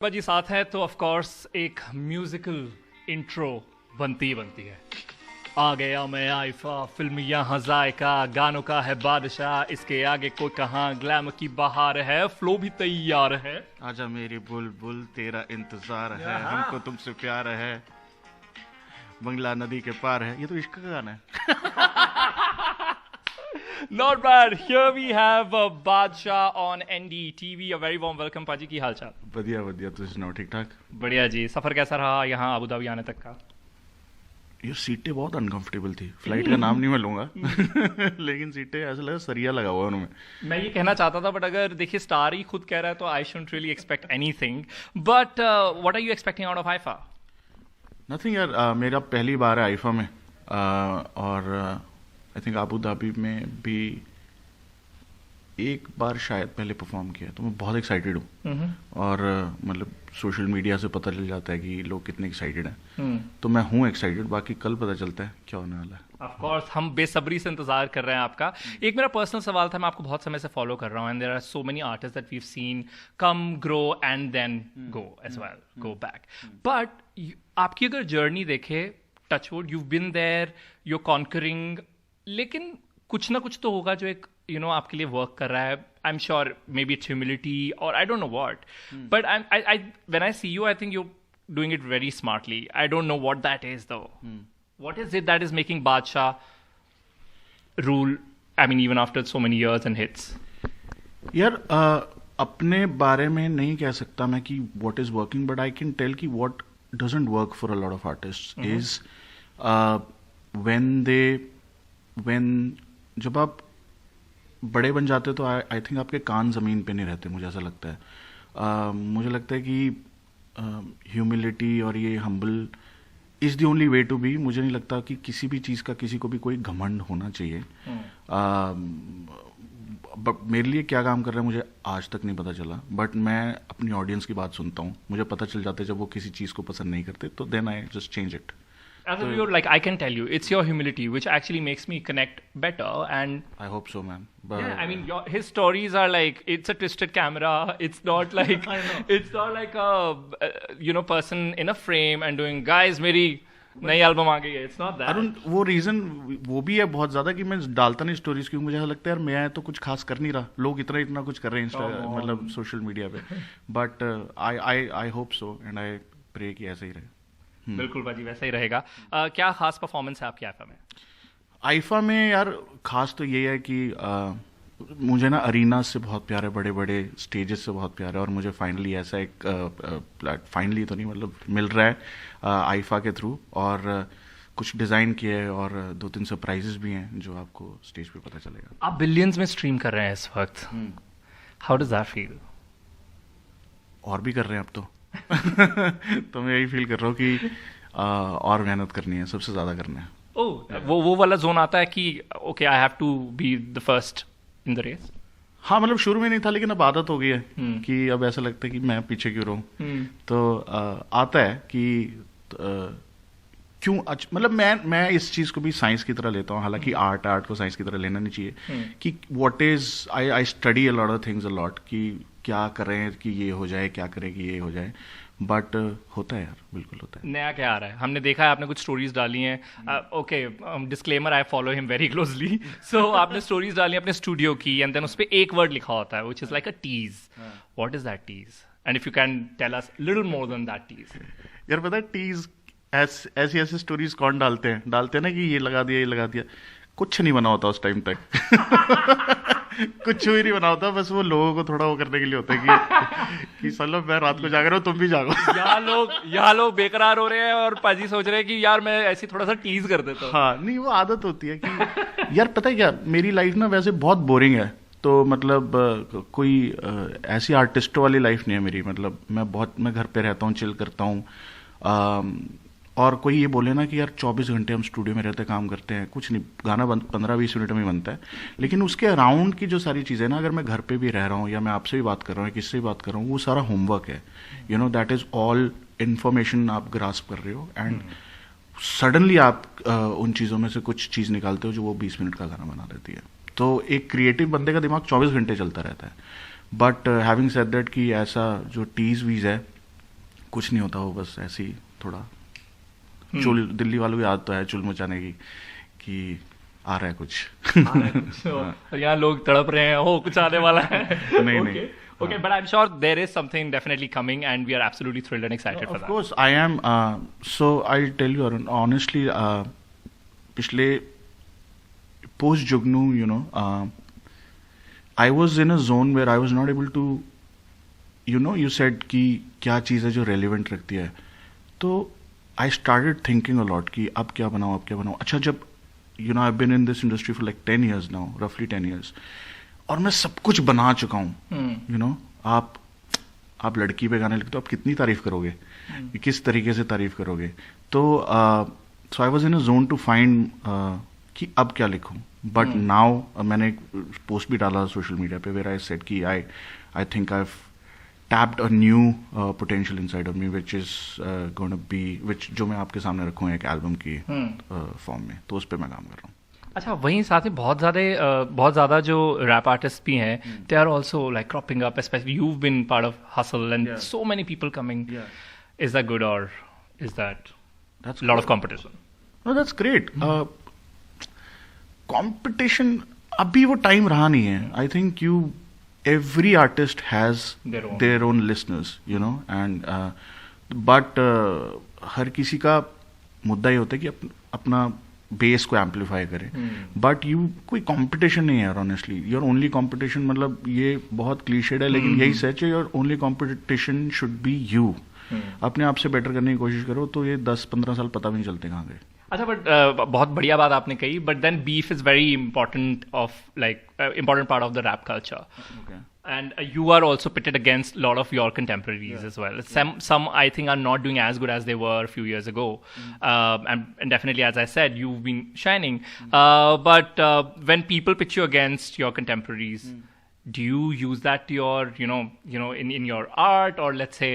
जी साथ है तो ऑफ कोर्स एक म्यूजिकल इंट्रो बनती है। आ गया मैं आइफा, फिल्म यहाँ जायका, गानों का है बादशाह, इसके आगे कोई कहाँ, ग्लैम की बहार है, फ्लो भी तैयार है। आजा मेरी बुलबुल तेरा इंतजार है, हमको तुमसे प्यार है, बंगला नदी के पार है। ये तो इश्क का गाना है। Not bad. Here we have Badshah on NDTV. A very warm welcome, पाजी की हालचाल? बढ़िया बढ़िया, तुझे सुनाओ? ठीक ठाक। बढ़िया जी। सफर कैसा रहा यहाँ अबू धाबी आने तक का? ये सीटें बहुत अनकंफर्टेबल थी। फ्लाइट का नाम नहीं मैं लूंगा लेकिन सीटें ऐसा लगा सरिया लगा हुआ उनमें। मैं ये कहना चाहता था, बट अगर देखिए स्टार ही खुद कह रहा है तो I shouldn't really expect anything. But what are you expecting out of IIFA? Nothing यार, मेरा पहली बार है आईफा में, और आई थिंक अबू धाबी में भी एक बार शायद पहले परफॉर्म किया, तो मैं बहुत एक्साइटेड हूँ। और मतलब सोशल मीडिया से पता चल जाता है कि लोग कितने एक्साइटेड हैं, तो मैं हूँ एक्साइटेड। बाकी कल पता चलता है क्या होने वाला है। ऑफ कोर्स हम बेसब्री से इंतजार कर रहे हैं आपका। एक मेरा पर्सनल सवाल था, मैं आपको बहुत समय से फॉलो कर रहा हूँ, and there are so many artist that we have seen come, grow and then go as well, go back. But आपकी अगर जर्नी देखे, touchwood, you been there, you conquering, लेकिन कुछ ना कुछ तो होगा जो एक आपके लिए वर्क कर रहा है। I am sure maybe it's humility और I don't know what, but I when I see you I think you doing it very smartly. I don't know what that is though. What is it that is making Badshah rule, I mean even after so many years and hits? यार अपने बारे में नहीं कह सकता मैं कि what is working, but I can tell कि what doesn't work for a lot of artist is when जब आप बड़े बन जाते तो आई थिंक आपके कान ज़मीन पे नहीं रहते, मुझे ऐसा लगता है। मुझे लगता है कि ह्यूमिलिटी और ये humble is the only way to be. मुझे नहीं लगता कि किसी भी चीज़ का किसी को भी कोई घमंड होना चाहिए। बट मेरे लिए क्या काम कर रहा है मुझे आज तक नहीं पता चला, बट मैं अपनी ऑडियंस की बात सुनता हूँ, मुझे पता चल जाता है जब वो किसी चीज़ को पसंद नहीं करते, तो then I just change it. As a viewer, like I can tell you, it's your humility which actually makes me connect better. And I hope so, man. But yeah, I mean, his stories are like, it's a twisted camera. It's not like it's not like a person in a frame and doing, guys, मेरी नई album आ गई है. It's not that. Arun, वो reason वो भी है बहुत ज्यादा कि मैं डालता नहीं स्टोरीज, क्योंकि मुझे ऐसा लगता है यार मैं तो कुछ खास कर नहीं रहा, लोग इतना कुछ कर रहे हैं मतलब सोशल मीडिया पे। But I hope so and I pray कि ऐसा ही रहे। बिल्कुल भाजी, वैसा ही रहेगा। क्या खास परफॉर्मेंस है आपकी आईफा में? आईफा में यार खास तो ये है कि मुझे ना अरीना से बहुत प्यार है, बड़े बड़े स्टेजेस से बहुत प्यार है, और मुझे फाइनली ऐसा एक फाइनली तो नहीं मतलब मिल रहा है आईफा के थ्रू, और कुछ डिज़ाइन किए हैं और 2-3 सरप्राइजेस भी हैं जो आपको स्टेज पे पता चलेगा। आप बिलियंस में स्ट्रीम कर रहे हैं इस वक्त, हाउ डज दैट फील? और भी कर रहे हैं अब तो तो मैं यही फील कर रहा हूँ कि और मेहनत करनी है, सबसे ज्यादा करना है। वो वाला जोन आता है कि okay I have to be the first in the race. हाँ मतलब शुरू में नहीं था, लेकिन अब आदत हो गई है कि अब ऐसा लगता है कि मैं पीछे क्यों रहूं। तो आता है कि क्यों मतलब मैं इस चीज को भी साइंस की तरह लेता हूँ, हालांकि आर्ट को साइंस की तरह लेना नहीं चाहिए। कि what is I study a lot of things a lot, कि क्या करें कि ये हो जाए, क्या करें कि ये हो जाए, बट होता है यार, बिल्कुल होता है। नया क्या आ रहा है? हमने देखा है आपने कुछ स्टोरीज डाली हैं। Okay, disclaimer, I follow him very closely. So आपने स्टोरीज डाली अपने स्टूडियो की, एंड देन उस पर एक वर्ड लिखा होता है which is like a tease. What is that tease? And if you can tell us little more than that tease. यार पता है टीज ऐसी स्टोरीज कौन डालते हैं ना कि ये लगा दिया, कुछ नहीं बना होता उस टाइम तक कुछ भी नहीं बना होता, बस वो लोगों को थोड़ा वो करने के लिए होता है कि चलो मैं रात को जाग रहा हूँ, तुम भी जागो। यहाँ लोग बेकरार हो रहे हैं और पाजी सोच रहे हैं कि यार मैं ऐसी थोड़ा सा टीज कर देता हूँ। हाँ नहीं, वो आदत होती है कि यार पता है क्या, मेरी लाइफ ना वैसे बहुत बोरिंग है, तो मतलब कोई ऐसी आर्टिस्टों वाली लाइफ नहीं है मेरी। मतलब मैं घर पे रहता हूँ, चिल करता हूँ, और कोई ये बोले ना कि यार 24 घंटे हम स्टूडियो में रहते काम करते हैं, कुछ नहीं, गाना 15-20 मिनट में बनता है, लेकिन उसके अराउंड की जो सारी चीज़ें ना, अगर मैं घर पे भी रह रहा हूँ या मैं आपसे भी बात कर रहा हूँ, किससे भी बात कर रहा हूँ, वो सारा होमवर्क है। दैट इज़ ऑल इन्फॉर्मेशन आप ग्रास्प कर रहे हो, एंड सडनली आप उन चीज़ों में से कुछ चीज़ निकालते हो जो वो 20 मिनट का गाना बना देती है। तो एक क्रिएटिव बंदे का दिमाग 24 घंटे चलता रहता है। बट हैविंग सेड दैट कि ऐसा जो टीज वीज है कुछ नहीं होता, वो बस ऐसे ही थोड़ा चुल, दिल्ली वालों की आदत तो है चुल मचाने की कि आ रहा है कुछ और यहाँ लोग तड़प रहे हैं, हो कुछ आने वाला है. नहीं नहीं. Okay, but I'm sure there is something definitely coming, and we are absolutely thrilled and excited for that. Of course, I am. So I'll tell you honestly, पिछले post Jugnu, I was in a zone where I was not able to, you said कि क्या चीज़ है जो relevant रखती है, तो I started thinking a lot कि अब क्या बनाऊँ. अच्छा, जब I've been in this industry for like 10 years now, roughly 10 years. और मैं सब कुछ बना चुका हूँ. आप लड़की पे गाने लिखते हो, आप कितनी तारीफ करोगे, किस तरीके से तारीफ करोगे. तो so I was in a zone to find कि अब क्या लिखूं. बट नाउ मैंने एक पोस्ट भी डाला सोशल मीडिया पे वेयर आई सेड कि I think I have tapped a new potential inside of me which is going to be which जो मैं आपके सामने रखूँ एक एल्बम की फॉर्म में. तो उस पर मैं काम कर रहा हूँ. अच्छा, वहीं साथ ही बहुत ज़्यादा जो रैप आर्टिस्ट भी हैं, they are also like cropping up, especially you been part of hustle and so many people coming. Is that good और is that lot of competition? No, that's great. Competition अभी वो time रहा नहीं है. I think every artist has their own listeners, and but हर किसी का मुद्दा ये होता है कि अपना बेस को एम्पलीफाई करे. बट कोई कंपटीशन नहीं है यार. ऑनेस्टली योर ओनली कंपटीशन, मतलब ये बहुत क्लीशेड है लेकिन यही सच है. Your only competition should be you. अपने आप से बेटर करने की कोशिश करो तो ये 10-15 साल पता भी नहीं चलते कहाँ गए. अच्छा, बट बहुत बढ़िया बात आपने कही. But then beef is very important important part of the rap culture. And you are also pitted against a lot of your contemporaries as well. Some I think are not doing as good as they were a few years ago. And definitely, as I said, you've been shining. But when people pitch you against your contemporaries, do you use that to your, in your art, or let's say,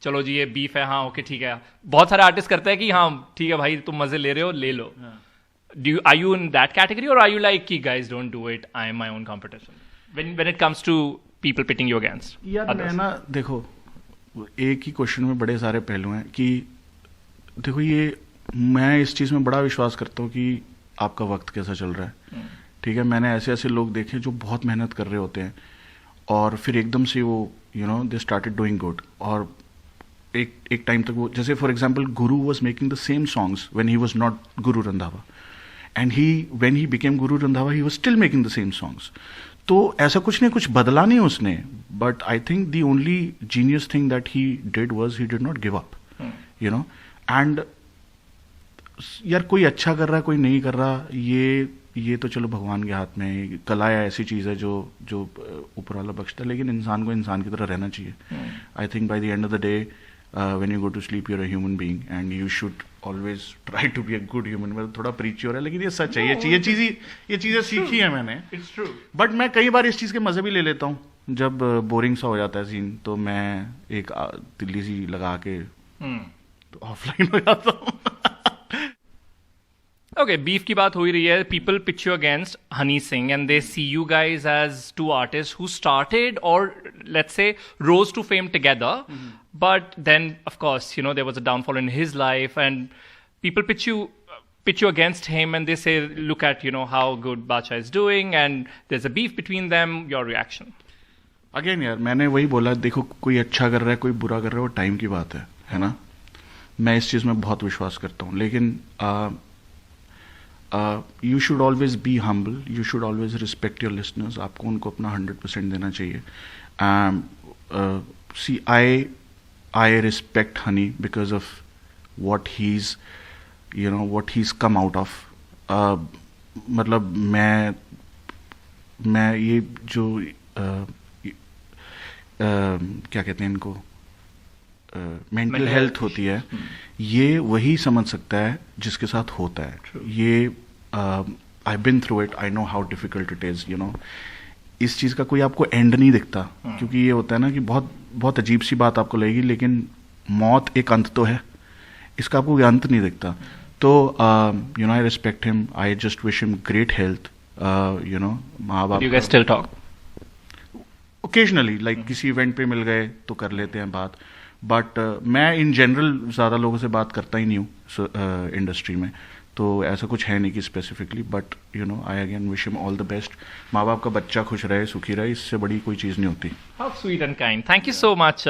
चलो जी ये beef है, हाँ okay ठीक है. बहुत सारे artist करते हैं कि हाँ ठीक है भाई तुम मजे ले रहे हो, ले लो. Are you in that category, or are you like कि guys don't do it, I am my own competition when it comes to people pitting you against? यार मैं ना, देखो एक ही क्वेश्चन में बड़े सारे पहलू हैं कि देखो मैं इस चीज़ में बड़ा विश्वास करता हूँ कि आपका वक्त कैसा चल रहा है. ठीक है, मैंने ऐसे लोग देखे जो बहुत मेहनत कर रहे होते हैं और फिर एकदम से वो दे स्टार्टेड डूइंग गुड. और एक टाइम तक वो, जैसे for example Guru was making the same songs when he was not Guru Randhawa, and when he became Guru Randhawa he was still making the same songs. तो ऐसा कुछ नहीं, कुछ बदला नहीं उसने. But I think the only genius thing that he did was he did not give up. And यार कोई अच्छा कर रहा है कोई नहीं कर रहा, ये तो चलो भगवान के हाथ में. कला ऐसी चीज है जो ऊपर वाला बख्शता है, लेकिन इंसान को इंसान की तरह रहना चाहिए. I think by the end of the day when you go to sleep you're a human being and you should always try to be a good human. मतलब थोड़ा प्रीची हो रहा है लेकिन ये सच है. ये चीजें सीखी है मैंने. It's true. बट मैं कई बार इस चीज के मजे भी ले लेता हूँ. जब बोरिंग सा हो जाता है सीन तो मैं एक दिल्ली सी लगा के तो ऑफलाइन हो जाता हूँ. Okay, beef की बात हो ही रही है. People pitch you against Honey Singh and they see you guys as two artists who started or let's say rose to fame together. But then, of course, there was a downfall in his life and people pitch you against him and they say, look at, how good Bacha is doing and there's a beef between them. Your reaction? Again, यार मैंने वही बोला, देखो कोई अच्छा कर रहा है कोई बुरा कर रहा है, वो टाइम की बात है ना. मैं इस चीज़ में बहुत विश्वास करता हूँ. लेकिन you should always be humble. You should always respect your listeners. आपको उनको अपना 100% देना चाहिए. See, I respect Honey because of what he's come out of. मतलब मैं ये जो क्या कहते हैं इनको, मेंटल हेल्थ होती है, ये वही समझ सकता है जिसके साथ होता है. ये I been through it, I know how difficult it is. इस चीज़ का कोई आपको एंड नहीं दिखता. क्योंकि ये होता है ना कि बहुत बहुत अजीब सी बात आपको लगेगी, लेकिन मौत एक अंत तो है, इसका आपको कोई अंत नहीं दिखता. तो I respect him. I just wish him great health. माँ बाप. You guys still talk? Occasionally, like किसी इवेंट पे मिल गए तो कर लेते हैं बात. बट मैं इन जनरल ज़्यादा लोगों से बात करता ही नहीं हूँ इंडस्ट्री में, तो ऐसा कुछ है नहीं कि specifically, but you know I again wish him all the best. माँ बाप का बच्चा खुश रहे, सुखी रहे, इससे बड़ी कोई चीज़ नहीं होती। How sweet and kind. Thank you so much.